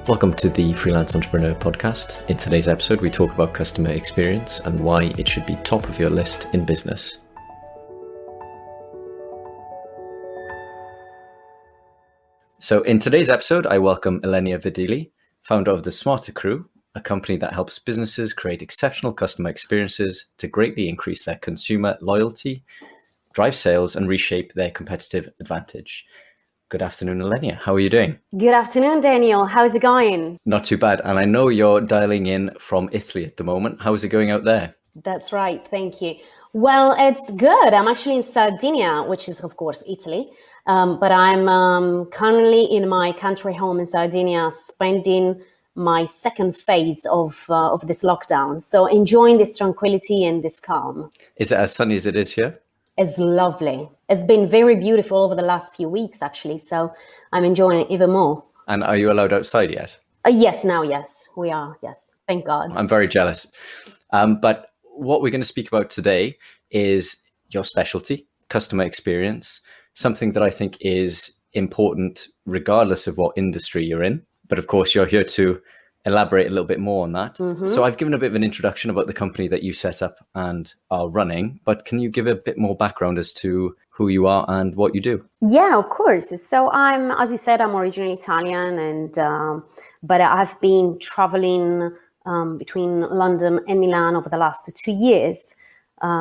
Welcome to the Freelance Entrepreneur Podcast. In today's episode, we talk about customer experience and why it should be top of your list in business. So in today's episode, I welcome Ilenia Vidili, founder of the Smarter Crew, a company that helps businesses create exceptional customer experiences to greatly increase their consumer loyalty, drive sales, and reshape their competitive advantage. Good afternoon, Ilenia. How are you doing? Good afternoon, Daniel. How's it going? Not too bad. And I know you're dialing in from Italy at the moment. How's it going out there? That's right. Thank you. Well, it's good. I'm actually in Sardinia, which is, of course, Italy. But I'm currently in my country home in Sardinia, spending my second phase of this lockdown. So enjoying this tranquility and this calm. Is it as sunny as it is here? It's lovely. It's been very beautiful over the last few weeks, actually. So I'm enjoying it even more. And are you allowed outside yet? Yes, we are. Yes, thank God. I'm very jealous. But what we're going to speak about today is your specialty, customer experience, something that I think is important regardless of what industry you're in. But of course, you're here to elaborate a little bit more on that. Mm-hmm. So I've given a bit of an introduction about the company that you set up and are running, but can you give a bit more background as to who you are and what you do? Yeah, of course. So as you said, I'm originally Italian, but I've been traveling between London and Milan over the last 2 years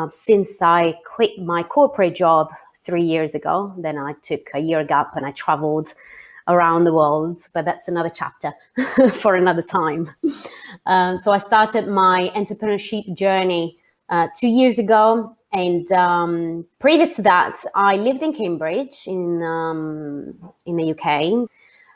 since I quit my corporate job 3 years ago. Then I took a year gap and I traveled around the world, but that's another chapter for another time. So I started my entrepreneurship journey 2 years ago. And previous to that, I lived in Cambridge in the UK.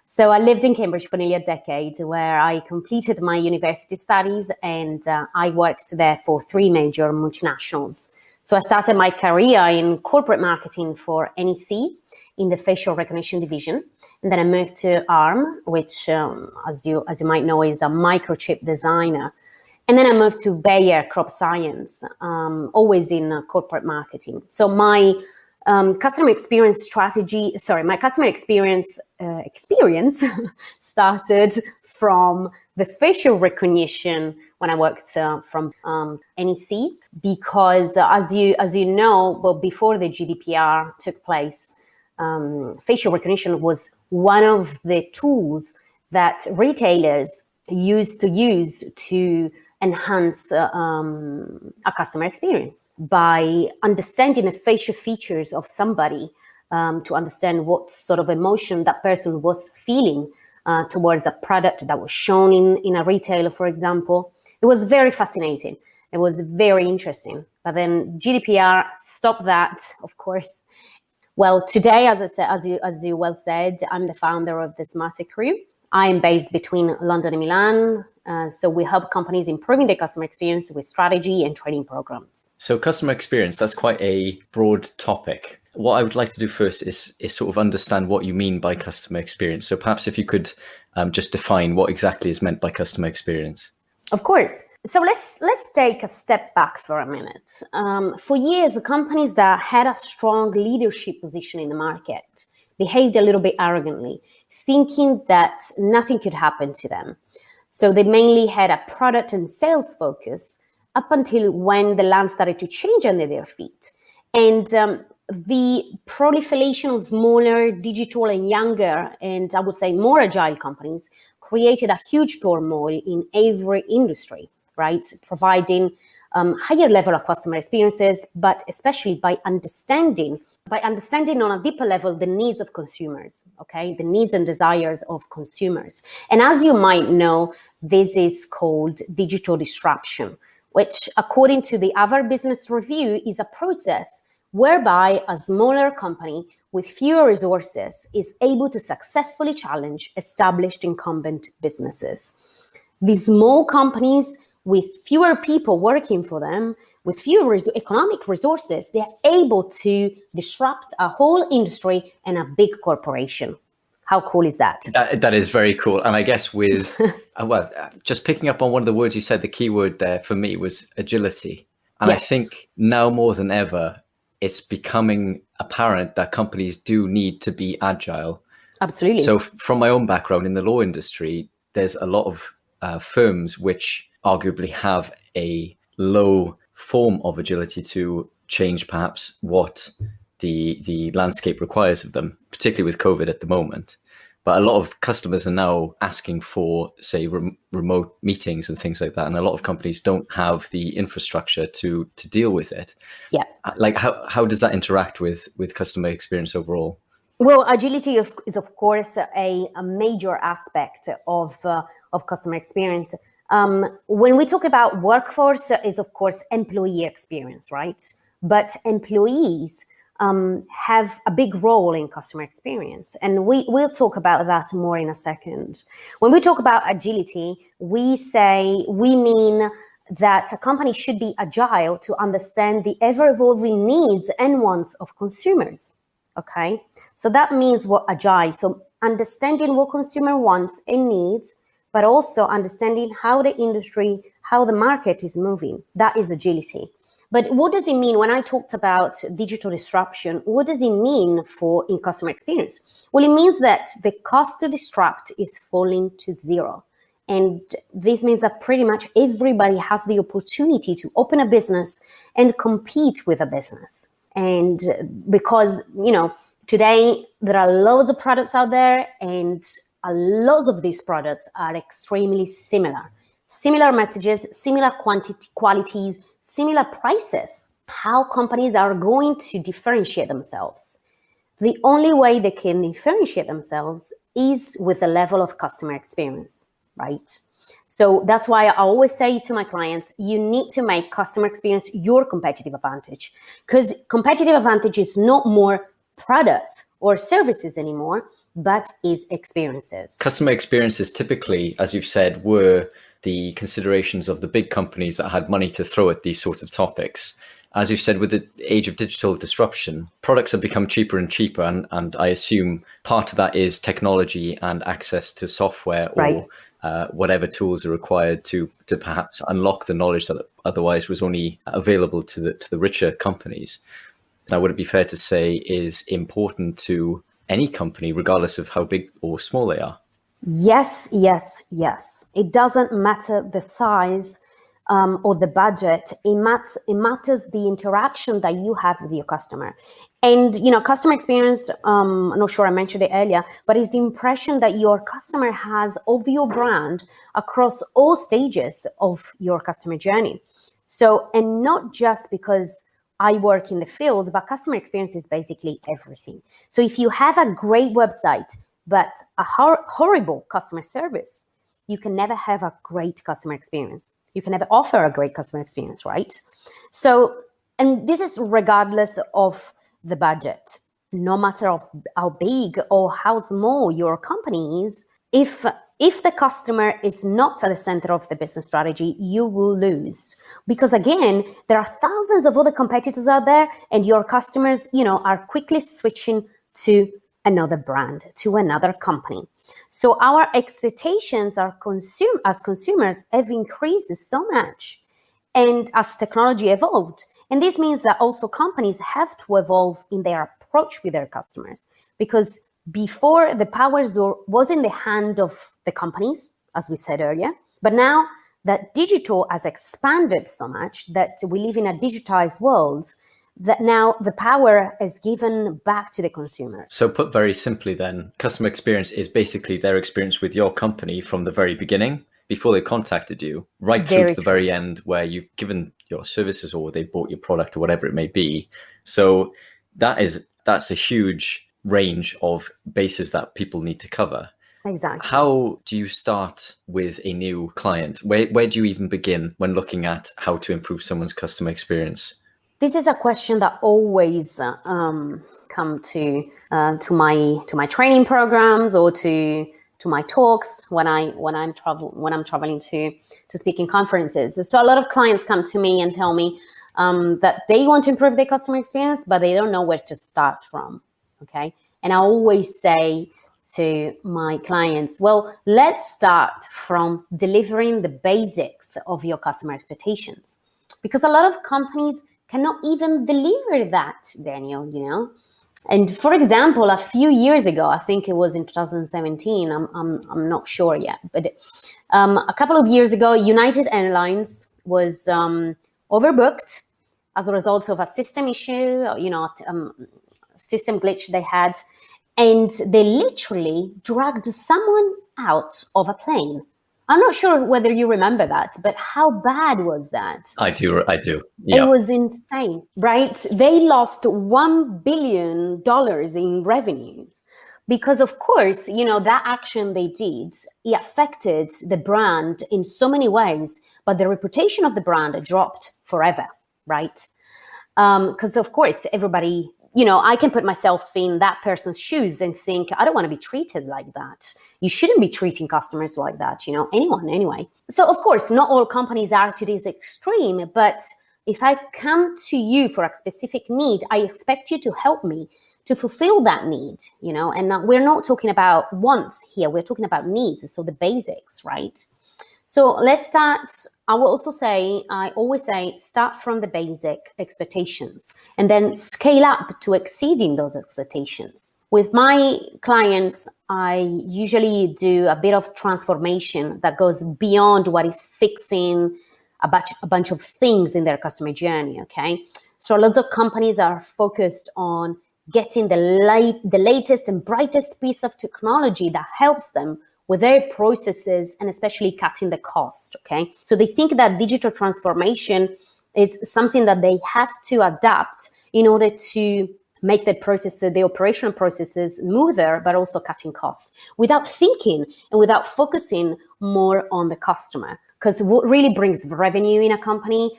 So I lived in Cambridge for nearly a decade, where I completed my university studies, and I worked there for 3 major multinationals. So I started my career in corporate marketing for NEC in the facial recognition division. And then I moved to ARM, which, as you might know, is a microchip designer. And then I moved to Bayer Crop Science, always in corporate marketing. So my customer experience experience started from the facial recognition when I worked from NEC, because as you know, well, before the GDPR took place, facial recognition was one of the tools that retailers used to enhance a customer experience by understanding the facial features of somebody, to understand what sort of emotion that person was feeling towards a product that was shown in a retailer, for example. It was very fascinating. It was very interesting. But then GDPR stopped that, of course. Well, today, as you well said, I'm the founder of the Smarter Crew. I am based between London and Milan. So we help companies improving their customer experience with strategy and training programs. So customer experience, that's quite a broad topic. What I would like to do first is sort of understand what you mean by customer experience. So perhaps if you could just define what exactly is meant by customer experience. Of course. So let's take a step back for a minute. For years, companies that had a strong leadership position in the market behaved a little bit arrogantly, thinking that nothing could happen to them. So they mainly had a product and sales focus up until when the land started to change under their feet. And the proliferation of smaller, digital and younger, and I would say more agile companies created a huge turmoil in every industry, right? Providing higher level of customer experiences, but especially by understanding on a deeper level the needs of consumers, okay? The needs and desires of consumers. And as you might know, this is called digital disruption, which according to the Harvard Business Review is a process whereby a smaller company with fewer resources is able to successfully challenge established incumbent businesses. These small companies with fewer people working for them, with fewer economic resources, they're able to disrupt a whole industry and a big corporation. How cool is that? That is very cool. And I guess with, just picking up on one of the words you said, the key word there for me was agility. And yes. I think now more than ever, it's becoming apparent that companies do need to be agile. Absolutely. So from my own background in the law industry, there's a lot of firms which arguably have a low form of agility to change perhaps what the landscape requires of them, particularly with COVID at the moment. But a lot of customers are now asking for, say, remote meetings and things like that. And a lot of companies don't have the infrastructure to deal with it. Yeah. Like how does that interact with customer experience overall? Well, agility is of course a major aspect of customer experience. When we talk about workforce, is of course employee experience, right? But employees have a big role in customer experience, and we'll talk about that more in a second. When we talk about agility, we mean that a company should be agile to understand the ever-evolving needs and wants of consumers. Okay, so that means what agile. So understanding what consumer wants and needs, but also understanding how the industry, how the market is moving. That is agility. But what does it mean when I talked about digital disruption? What does it mean in customer experience? Well, it means that the cost to disrupt is falling to zero. And this means that pretty much everybody has the opportunity to open a business and compete with a business. And because, today there are loads of products out there, and a lot of these products are extremely similar. Similar messages, similar qualities, similar prices. How companies are going to differentiate themselves? The only way they can differentiate themselves is with a level of customer experience, right? So that's why I always say to my clients, you need to make customer experience your competitive advantage, because competitive advantage is not more products or services anymore, but is experiences. Customer experiences typically, as you've said, were the considerations of the big companies that had money to throw at these sorts of topics. As you've said, with the age of digital disruption, products have become cheaper and cheaper. And I assume part of that is technology and access to software, right, or whatever tools are required to perhaps unlock the knowledge that otherwise was only available to the richer companies. Now, would it be fair to say is important to any company, regardless of how big or small they are? Yes. It doesn't matter the size or the budget. It matters the interaction that you have with your customer. And, customer experience, I'm not sure I mentioned it earlier, but it's the impression that your customer has of your brand across all stages of your customer journey. So, and not just because I work in the field, but customer experience is basically everything. So if you have a great website, but a horrible customer service, you can never have a great customer experience. You can never offer a great customer experience, right? So, and this is regardless of the budget, no matter of how big or how small your company is. If the customer is not at the center of the business strategy, you will lose. Because again, there are thousands of other competitors out there, and your customers, are quickly switching to another brand, to another company. So our expectations as consumers have increased so much, and as technology evolved. And this means that also companies have to evolve in their approach with their customers, because before, the power was in the hand of the companies, as we said earlier. But now that digital has expanded so much, that we live in a digitized world, that now the power is given back to the consumer. So put very simply then, customer experience is basically their experience with your company from the very beginning, before they contacted you, right through to the very end where you've given your services or they bought your product or whatever it may be. So that's a huge range of bases that people need to cover. Exactly. How do you start with a new client? Where do you even begin when looking at how to improve someone's customer experience? This is a question that always come to my training programs or to my talks when I'm traveling to speak in conferences. So a lot of clients come to me and tell me that they want to improve their customer experience, but they don't know where to start from. Okay. And I always say to my clients, well, let's start from delivering the basics of your customer expectations, because a lot of companies cannot even deliver that, Daniel, And for example, a few years ago, I think it was in 2017, I'm not sure yet, but a couple of years ago, United Airlines was overbooked as a result of a system issue, system glitch they had, and they literally dragged someone out of a plane. I'm not sure whether you remember that, but how bad was that? I do. It Yeah. was insane, right? They lost $1 billion in revenues because, of course, that action they did, it affected the brand in so many ways, but the reputation of the brand dropped forever, right? Because, of course, everybody, I can put myself in that person's shoes and think, I don't want to be treated like that. You shouldn't be treating customers like that, anyone anyway. So, of course, not all companies are to this extreme, but if I come to you for a specific need, I expect you to help me to fulfill that need, and we're not talking about wants here, we're talking about needs, so the basics, right? So let's start. I always say, start from the basic expectations and then scale up to exceeding those expectations. With my clients, I usually do a bit of transformation that goes beyond what is fixing a bunch of things in their customer journey, okay? So lots of companies are focused on getting the latest and brightest piece of technology that helps them with their processes and especially cutting the cost, okay? So they think that digital transformation is something that they have to adapt in order to make the operational processes smoother, but also cutting costs without thinking and without focusing more on the customer. Because what really brings revenue in a company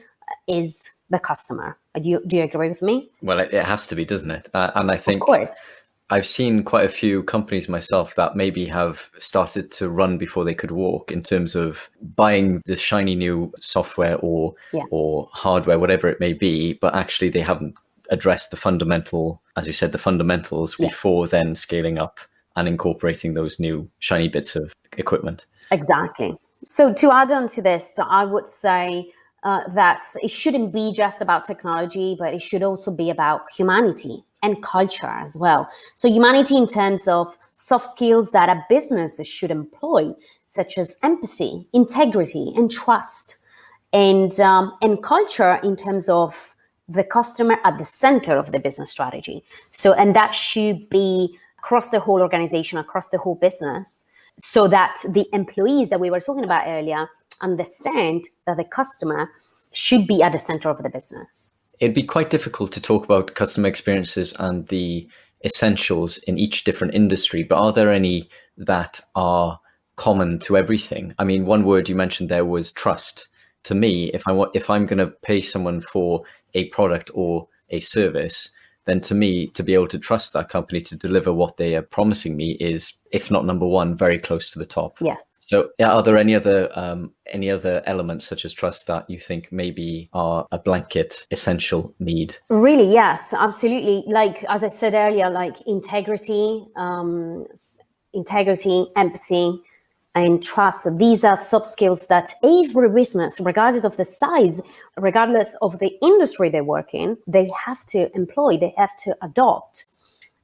is the customer. Do you agree with me? Well, it has to be, doesn't it? And I think, of course, I've seen quite a few companies myself that maybe have started to run before they could walk in terms of buying the shiny new software or hardware, whatever it may be, but actually they haven't addressed the fundamental, as you said, the fundamentals before then scaling up and incorporating those new shiny bits of equipment. Exactly. So to add on to this, I would say that it shouldn't be just about technology, but it should also be about humanity and culture as well. So humanity in terms of soft skills that a business should employ, such as empathy, integrity, and trust, and culture in terms of the customer at the center of the business strategy. So, and that should be across the whole organization, across the whole business, so that the employees that we were talking about earlier understand that the customer should be at the center of the business. It'd be quite difficult to talk about customer experiences and the essentials in each different industry, but are there any that are common to everything? I mean, one word you mentioned there was trust. To me, if I'm going to pay someone for a product or a service, then to me, to be able to trust that company to deliver what they are promising me is, if not number one, very close to the top. Yes. So are there any other elements such as trust that you think maybe are a blanket essential need? Really, yes, absolutely. Like, as I said earlier, like integrity, empathy, and trust. These are soft skills that every business, regardless of the size, regardless of the industry they work in, they have to employ, they have to adopt.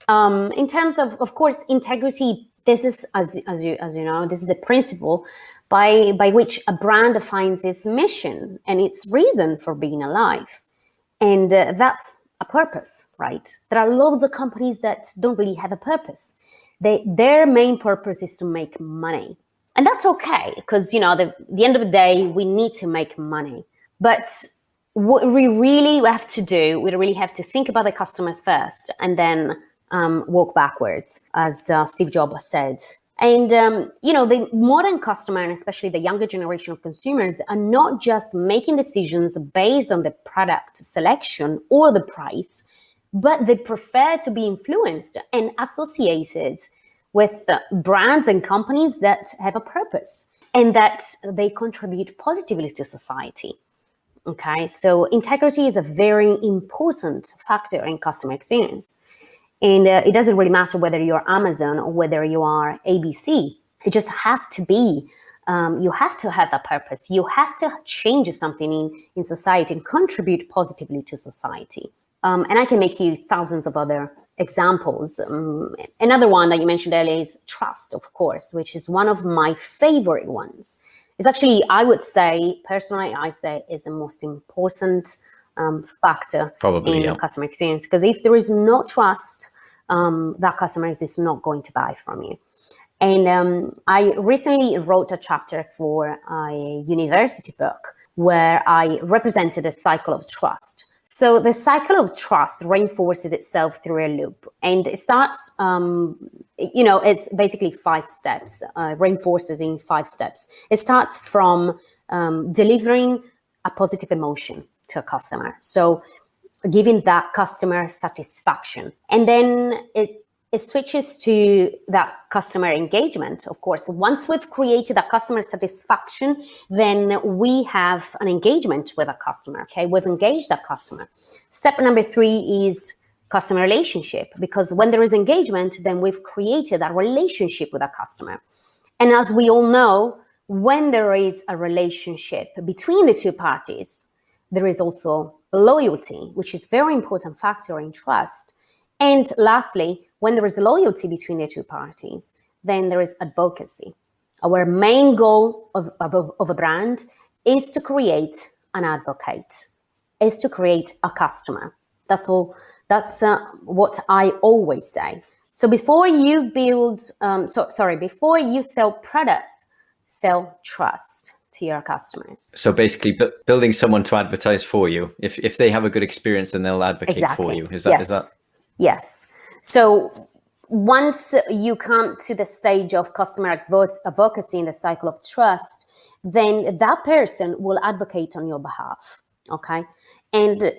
In terms of course, integrity, this is, as you know, this is the principle by which a brand defines its mission and its reason for being alive. And that's a purpose, right? There are loads of companies that don't really have a purpose. Their main purpose is to make money. And that's okay, because, the end of the day, we need to make money. But what we really have to do, we really have to think about the customers first and then walk backwards, as Steve Jobs said. And, the modern customer, and especially the younger generation of consumers, are not just making decisions based on the product selection or the price, but they prefer to be influenced and associated with brands and companies that have a purpose and that they contribute positively to society. Okay, so integrity is a very important factor in customer experience. And it doesn't really matter whether you're Amazon or whether you are ABC. It just have to be, you have to have a purpose. You have to change something in society and contribute positively to society. And I can make you thousands of other examples. Another one that you mentioned earlier is trust, of course, which is one of my favorite ones. It's actually, I would say, personally, I say is the most important factor in customer experience. Because if there is no trust, that customer is not going to buy from you. And I recently wrote a chapter for a university book where I represented a cycle of trust. So the cycle of trust reinforces itself through a loop, and it starts, it's basically 5 steps, reinforces in 5 steps. It starts from delivering a positive emotion to a customer. So giving that customer satisfaction. And then it switches to that customer engagement. Of course, once we've created that customer satisfaction, then we have an engagement with a customer. Okay, we've engaged that customer. Step number 3 is customer relationship, because when there is engagement, then we've created a relationship with a customer. And as we all know, when there is a relationship between the two parties, there is also loyalty, which is a very important factor in trust. And lastly, when there is loyalty between the two parties, then there is advocacy. Our main goal of a brand is to create an advocate, is to create a customer. That's all. That's what I always say. So before you before you sell products, sell trust to your customers. So basically, building someone to advertise for you. If they have a good experience, then they'll advocate for you. Is that? Yes. So once you come to the stage of customer advocacy in the cycle of trust, then that person will advocate on your behalf. Okay. And,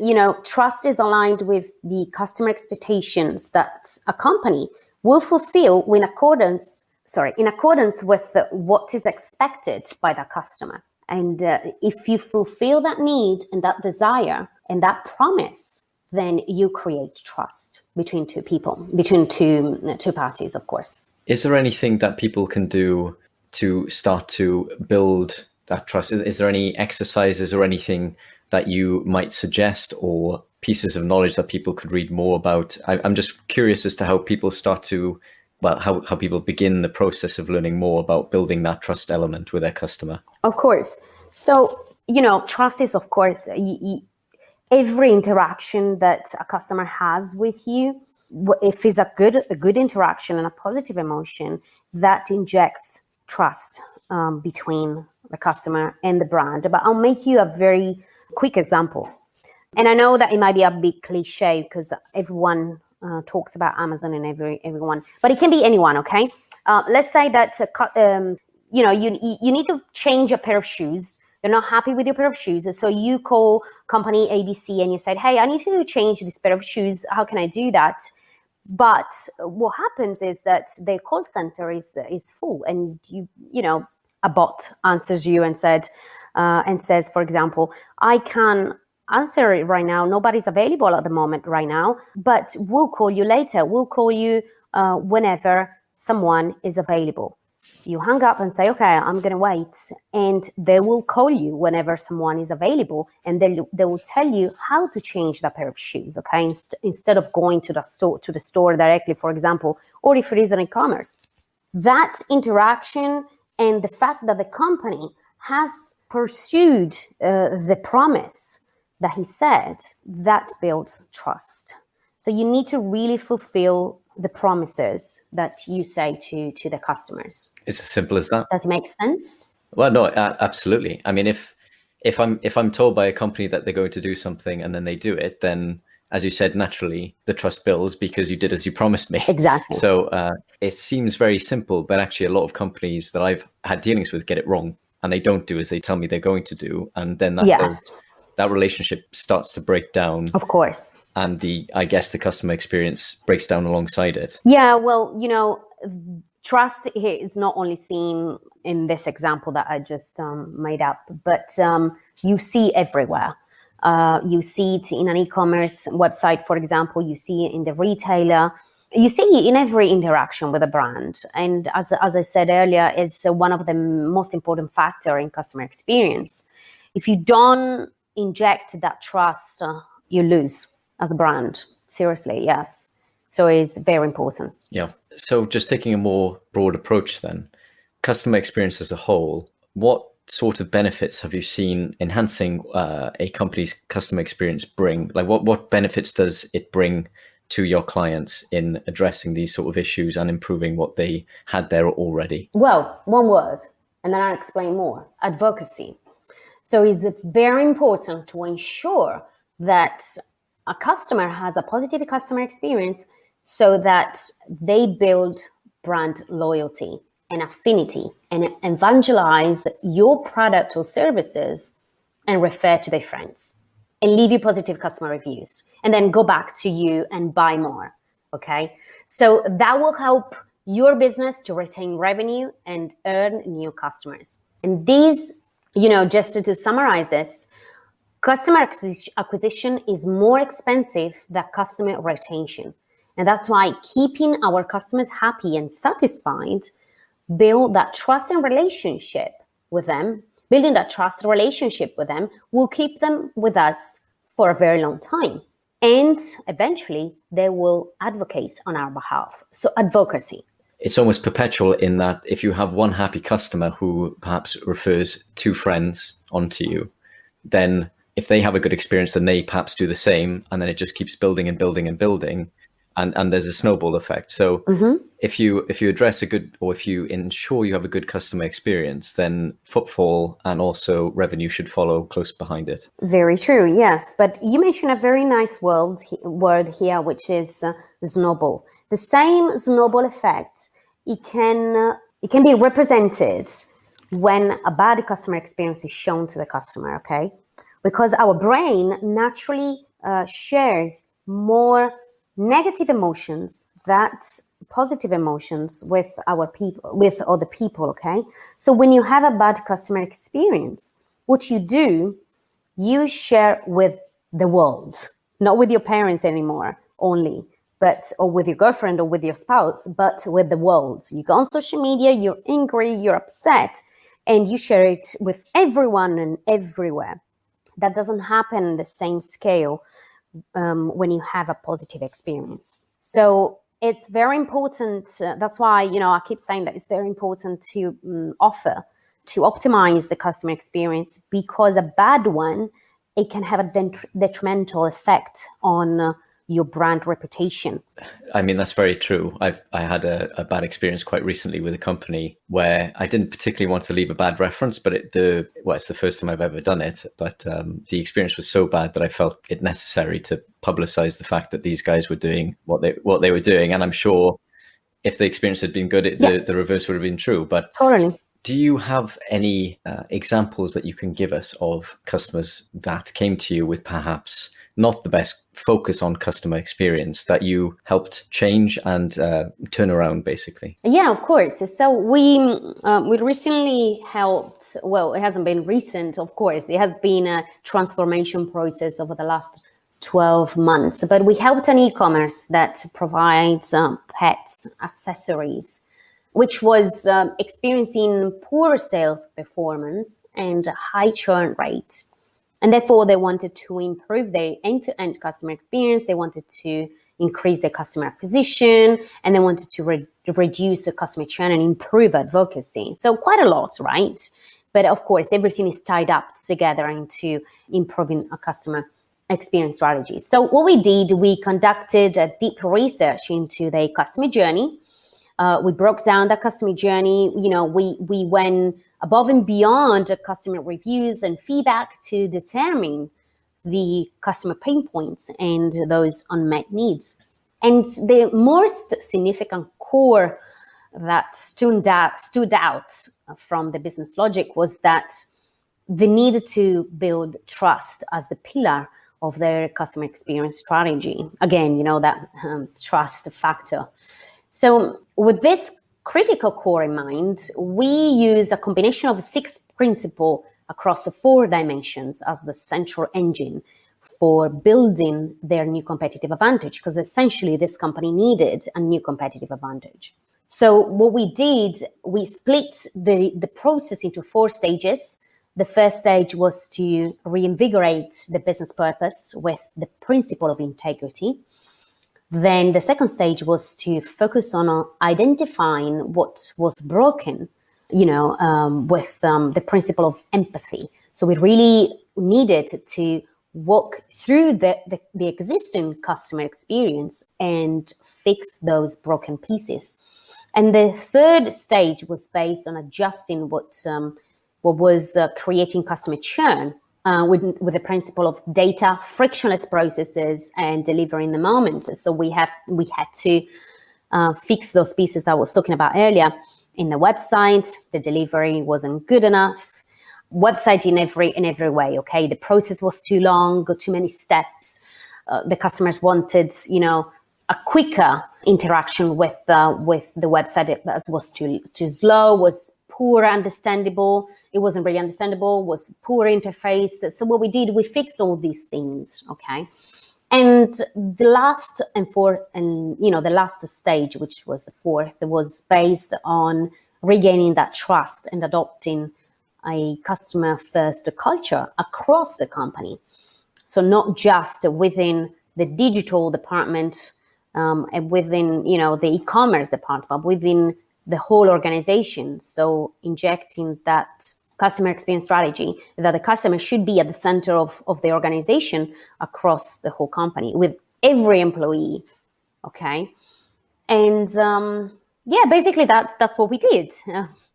trust is aligned with the customer expectations that a company will fulfill in accordance with what is expected by the customer. And if you fulfill that need and that desire and that promise, then you create trust between two people, between two parties, of course. Is there anything that people can do to start to build that trust? Is there any exercises or anything that you might suggest, or pieces of knowledge that people could read more about? I'm just curious as to how people how people begin the process of learning more about building that trust element with their customer. Of course. So, trust is, of course, every interaction that a customer has with you, if it's a good interaction and a positive emotion, that injects trust between the customer and the brand. But I'll make you a very quick example. And I know that it might be a bit cliche because everyone talks about Amazon and everyone, but it can be anyone. Okay, let's say that you need to change a pair of shoes. You're not happy with your pair of shoes, so you call company ABC and you said, "Hey, I need to change this pair of shoes. How can I do that?" But what happens is that the call center is full, and a bot answers you and says, for example, "I can answer it right now. Nobody's available at the moment right now, but we'll call you later. We'll call you whenever someone is available." You hang up and say, "Okay, I'm going to wait." And they will call you whenever someone is available, and they will tell you how to change that pair of shoes, okay? Instead of going to the store directly, for example, or if it is an e-commerce. That interaction and the fact that the company has pursued the promise that he said, that builds trust. So you need to really fulfill the promises that you say to the customers. It's as simple as that. Does it make sense? Well, no, absolutely. I mean, if I'm told by a company that they're going to do something and then they do it, then, as you said, naturally the trust builds because you did as you promised me. Exactly. So it seems very simple, but actually a lot of companies that I've had dealings with get it wrong, and they don't do as they tell me they're going to do, and then that relationship starts to break down. Of course. And I guess the customer experience breaks down alongside it. Yeah, well, trust is not only seen in this example that I just made up, but you see everywhere. You see it in an e-commerce website, for example. You see it in the retailer. You see it in every interaction with a brand. And as I said earlier, it's one of the most important factors in customer experience. If you don't inject that trust, you lose as a brand. Seriously, yes. So it's very important. Yeah. So just taking a more broad approach then, customer experience as a whole, what sort of benefits have you seen enhancing a company's customer experience bring? Like what benefits does it bring to your clients in addressing these sort of issues and improving what they had there already? Well, one word, and then I'll explain more. Advocacy. So it's very important to ensure that a customer has a positive customer experience so that they build brand loyalty and affinity and evangelize your product or services and refer to their friends and leave you positive customer reviews and then go back to you and buy more. Okay. So that will help your business to retain revenue and earn new customers. And these, just to summarize this, customer acquisition is more expensive than customer retention. And that's why keeping our customers happy and satisfied, building that trusted relationship with them will keep them with us for a very long time. And eventually they will advocate on our behalf. So advocacy. It's almost perpetual in that if you have one happy customer who perhaps refers two friends onto you, then if they have a good experience, then they perhaps do the same. And then it just keeps building and building and building. And there's a snowball effect. So if you address if you ensure you have a good customer experience, then footfall and also revenue should follow close behind it. Very true, yes. But you mentioned a very nice word here, which is the snowball. The same snowball effect, it can be represented when a bad customer experience is shown to the customer, okay? Because our brain naturally shares more negative emotions than positive emotions with other people, okay? So when you have a bad customer experience, what you do, you share with the world, not with your parents anymore only, or with your girlfriend or with your spouse, but with the world. You go on social media, you're angry, you're upset, and you share it with everyone and everywhere. That doesn't happen in the same scale when you have a positive experience. So it's very important. That's why, I keep saying that it's very important to optimize the customer experience, because a bad one, it can have a detrimental effect on your brand reputation. I mean, that's very true. I had a bad experience quite recently with a company where I didn't particularly want to leave a bad reference, but it's the first time I've ever done it. But the experience was so bad that I felt it necessary to publicize the fact that these guys were doing what they were doing. And I'm sure if the experience had been good, Yes. the reverse would have been true. But totally. Do you have any examples that you can give us of customers that came to you with perhaps not the best focus on customer experience that you helped change and turn around, basically? Yeah, of course. So we recently helped, well, it hasn't been recent, of course. It has been a transformation process over the last 12 months. But we helped an e-commerce that provides pets accessories, which was experiencing poor sales performance and a high churn rate. And therefore, they wanted to improve their end-to-end customer experience. They wanted to increase their customer acquisition, and they wanted to reduce the customer churn and improve advocacy. So quite a lot, right? But of course, everything is tied up together into improving a customer experience strategy. So what we did, we conducted a deep research into their customer journey. We broke down the customer journey. We went above and beyond the customer reviews and feedback to determine the customer pain points and those unmet needs. And the most significant core that stood out from the business logic was that they needed to build trust as the pillar of their customer experience strategy. Again, that trust factor. So with this critical core in mind, we use a combination of 6 principles across the 4 dimensions as the central engine for building their new competitive advantage, because essentially this company needed a new competitive advantage. So what we did, we split the process into 4 stages. The first stage was to reinvigorate the business purpose with the principle of integrity. Then the second stage was to focus on identifying what was broken, with the principle of empathy. So we really needed to walk through the existing customer experience and fix those broken pieces. And the third stage was based on adjusting what was creating customer churn with the principle of data, frictionless processes, and deliver in the moment. So we had to fix those pieces that I was talking about earlier. In the website, the delivery wasn't good enough. Website in every way. Okay, the process was too long, got too many steps. The customers wanted, a quicker interaction with the website. It was too slow, was poor understandable. It wasn't really understandable, was poor interface. So what we did, we fixed all these things. Okay. And the last the last stage, which was the fourth, was based on regaining that trust and adopting a customer-first culture across the company. So not just within the digital department and within the e-commerce department, but within the whole organization. So injecting that customer experience strategy, that the customer should be at the center of the organization across the whole company with every employee. Okay. And basically that's what we did,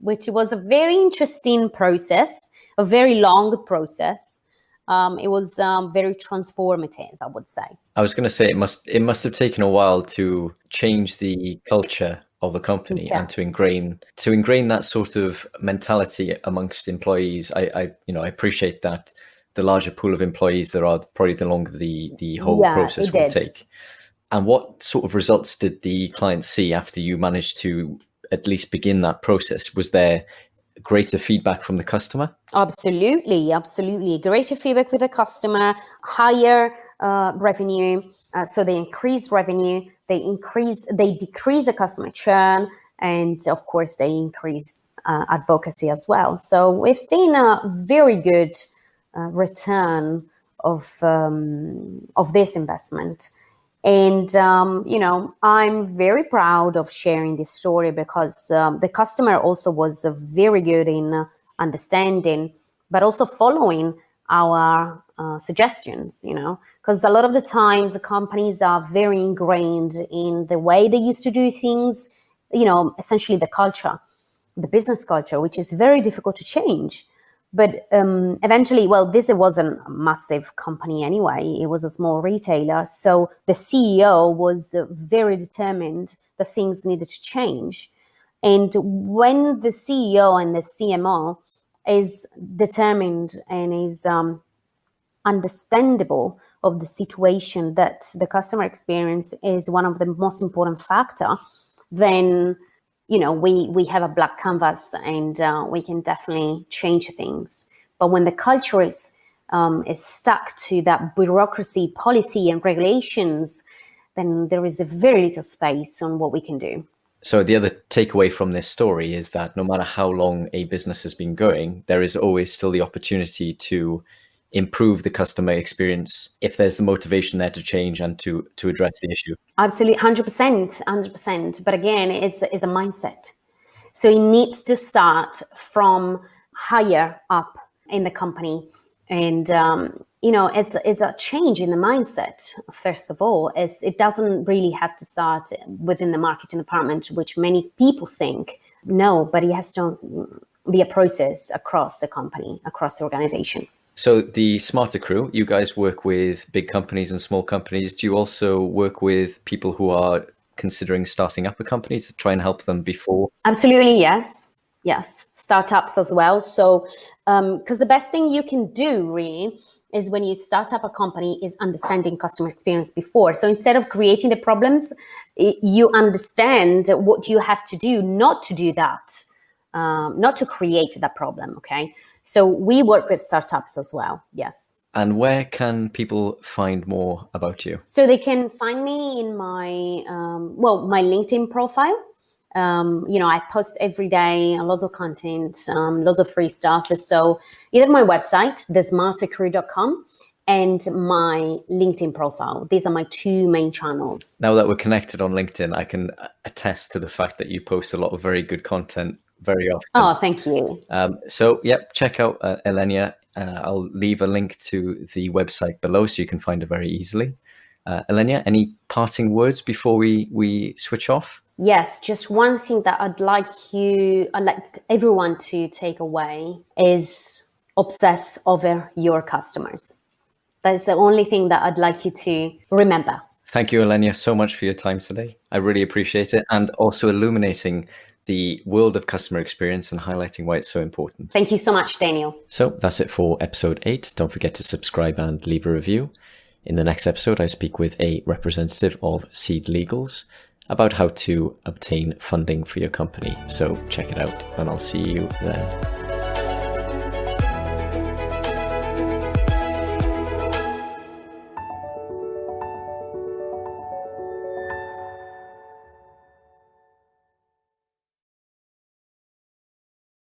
which was a very interesting process, a very long process. It was very transformative, I would say. I was going to say it must have taken a while to change the culture of a company and to ingrain that sort of mentality amongst employees. I appreciate that the larger pool of employees there are, probably the longer the whole process will take. And what sort of results did the client see after you managed to at least begin that process? Was there greater feedback from the customer? Absolutely. Greater feedback with the customer, higher revenue. So they increased revenue, they decrease the customer churn, and of course they increase advocacy as well. So we've seen a very good return of this investment. And, I'm very proud of sharing this story because the customer also was very good in understanding, but also following our suggestions, because a lot of the times the companies are very ingrained in the way they used to do things, essentially the culture, the business culture, which is very difficult to change. But eventually, this wasn't a massive company anyway. It was a small retailer. So the CEO was very determined that things needed to change. And when the CEO and the CMO is determined and is understandable of the situation, that the customer experience is one of the most important factors, then we have a black canvas and we can definitely change things. But when the culture is stuck to that bureaucracy, policy and regulations, then there is a very little space on what we can do. So the other takeaway from this story is that no matter how long a business has been going, there is always still the opportunity to improve the customer experience if there's the motivation there to change and to address the issue. Absolutely, 100%. But again, it's a mindset. So it needs to start from higher up in the company. And, it's a change in the mindset, first of all. It doesn't really have to start within the marketing department, which many people think. No, but it has to be a process across the company, across the organization. So the Smarter Crew, you guys work with big companies and small companies. Do you also work with people who are considering starting up a company to try and help them before? Absolutely, yes. Startups as well. So, because the best thing you can do really is when you start up a company is understanding customer experience before. So instead of creating the problems, you understand what you have to do not to do that, not to create that problem, okay? So we work with startups as well, yes. And where can people find more about you? So they can find me in my, my LinkedIn profile. I post every day, lots of content, lots of free stuff. So either my website, thesmartercrew.com, and my LinkedIn profile. These are my two main channels. Now that we're connected on LinkedIn, I can attest to the fact that you post a lot of very good content very often. Oh, thank you. So, yep, check out Ilenia. I'll leave a link to the website below so you can find it very easily. Ilenia, any parting words before we switch off? Yes, just one thing that I'd like everyone to take away is obsess over your customers. That's the only thing that I'd like you to remember. Thank you, Ilenia, so much for your time today. I really appreciate it, and also illuminating the world of customer experience and highlighting why it's so important. Thank you so much, Daniel. So that's it for episode 8. Don't forget to subscribe and leave a review. In the next episode, I speak with a representative of Seed Legals about how to obtain funding for your company. So check it out, and I'll see you then.